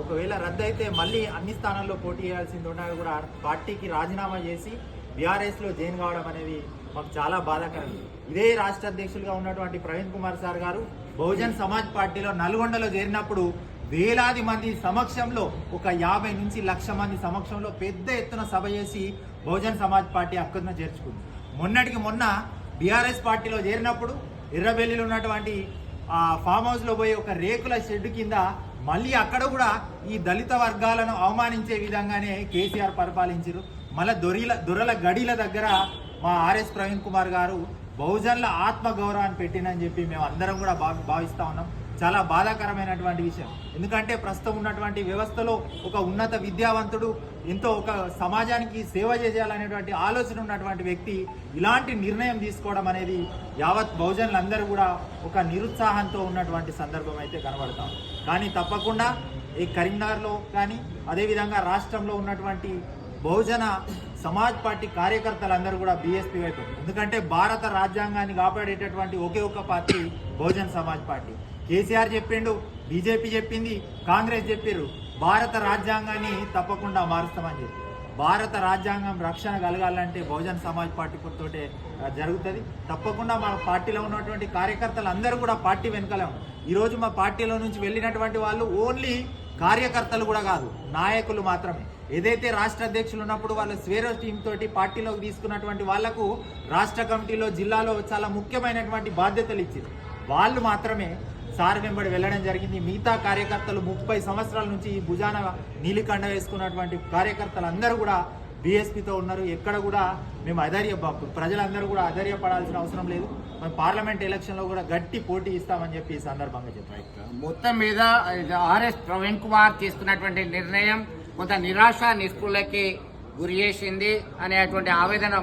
ఒకవేళ రద్దు అయితే మళ్ళీ అన్ని స్థానాల్లో పోటీ చేయాల్సింది ఉండగా కూడా పార్టీకి రాజీనామా చేసి బీఆర్ఎస్లో జాయిన్ కావడం అనేది మాకు చాలా బాధాకరం. ఇదే రాష్ట్ర అధ్యక్షులుగా ఉన్నటువంటి ప్రవీణ్ కుమార్ సార్ గారు బహుజన్ సమాజ్ పార్టీలో నల్గొండలో చేరినప్పుడు వేలాది మంది సమక్షంలో ఒక 50 నుంచి 1,00,000 మంది సమక్షంలో పెద్ద ఎత్తున సభ చేసి బహుజన్ సమాజ్ పార్టీ అక్కడనే చేర్చుకుంది. మొన్నటికి మొన్న బీఆర్ఎస్ పార్టీలో చేరినప్పుడు ఎర్రబెల్లిలో ఉన్నటువంటి ఫామ్ హౌస్లో పోయి ఒక రేకుల షెడ్ కింద మళ్ళీ అక్కడ కూడా ఈ దళిత వర్గాలను అవమానించే విధంగానే కేసీఆర్ పరిపాలించారు. మళ్ళీ దొరల గడిల దగ్గర మా ఆర్ఎస్ ప్రవీణ్ కుమార్ గారు బహుజన్ల ఆత్మగౌరవాన్ని పెట్టినని చెప్పి మేము అందరం కూడా భావిస్తూ ఉన్నాం. చాలా బాధాకరమైనటువంటి విషయం. ఎందుకంటే ప్రస్తుతం ఉన్నటువంటి వ్యవస్థలో ఒక ఉన్నత విద్యావంతుడు ఎంతో ఒక సమాజానికి సేవ చేయాలనేటువంటి ఆలోచన ఉన్నటువంటి వ్యక్తి ఇలాంటి నిర్ణయం తీసుకోవడం అనేది యావత్ బహుజనులందరూ కూడా ఒక నిరుత్సాహంతో ఉన్నటువంటి సందర్భం అయితే కనబడతాం. కానీ తప్పకుండా ఈ కరీంనగర్లో కానీ అదేవిధంగా రాష్ట్రంలో ఉన్నటువంటి బహుజన సమాజ్ పార్టీ కార్యకర్తలందరూ కూడా బీఎస్పీ వైపు, ఎందుకంటే భారత రాజ్యాంగాన్ని కాపాడేటటువంటి ఒకే ఒక పార్టీ బహుజన్ సమాజ్ పార్టీ. కేసీఆర్ చెప్పిండు, బీజేపీ చెప్పింది, కాంగ్రెస్ చెప్పారు భారత రాజ్యాంగాన్ని తప్పకుండా మారుస్తామని చెప్పి. భారత రాజ్యాంగం రక్షణ కలగాలంటే బహుజన్ సమాజ్ పార్టీ తోటే జరుగుతుంది. తప్పకుండా మా పార్టీలో ఉన్నటువంటి కార్యకర్తలు అందరూ కూడా పార్టీ వెనుకలే ఉన్నారు. ఈరోజు మా పార్టీలో నుంచి వెళ్ళినటువంటి వాళ్ళు ఓన్లీ కార్యకర్తలు కూడా కాదు, నాయకులు మాత్రమే. ఏదైతే రాష్ట్ర అధ్యక్షులు ఉన్నప్పుడు వాళ్ళ స్వేరో టీం తోటి పార్టీలోకి తీసుకున్నటువంటి వాళ్లకు రాష్ట్ర కమిటీలో జిల్లాలో చాలా ముఖ్యమైనటువంటి బాధ్యతలు ఇచ్చారు. వాళ్ళు మాత్రమే సార్ వెంబడి వెళ్ళడం జరిగింది. మిగతా కార్యకర్తలు 30 సంవత్సరాల నుంచి ఈ భుజాన నీలికండ వేసుకున్నటువంటి కార్యకర్తలు అందరూ కూడా బీఎస్పీతో ఉన్నారు. ఎక్కడ కూడా మేము ప్రజలందరూ కూడా అధైర్యపడాల్సిన అవసరం లేదు. మేము పార్లమెంట్ ఎలక్షన్లో కూడా గట్టి పోటీ ఇస్తామని చెప్పి ఈ సందర్భంగా చెప్పారు. మొత్తం మీద ఆర్ఎస్ ప్రవీణ్ కుమార్ తీసుకున్నటువంటి నిర్ణయం కొంత నిరాశ నిస్పృహలకి గురి చేసింది అనేటువంటి ఆవేదన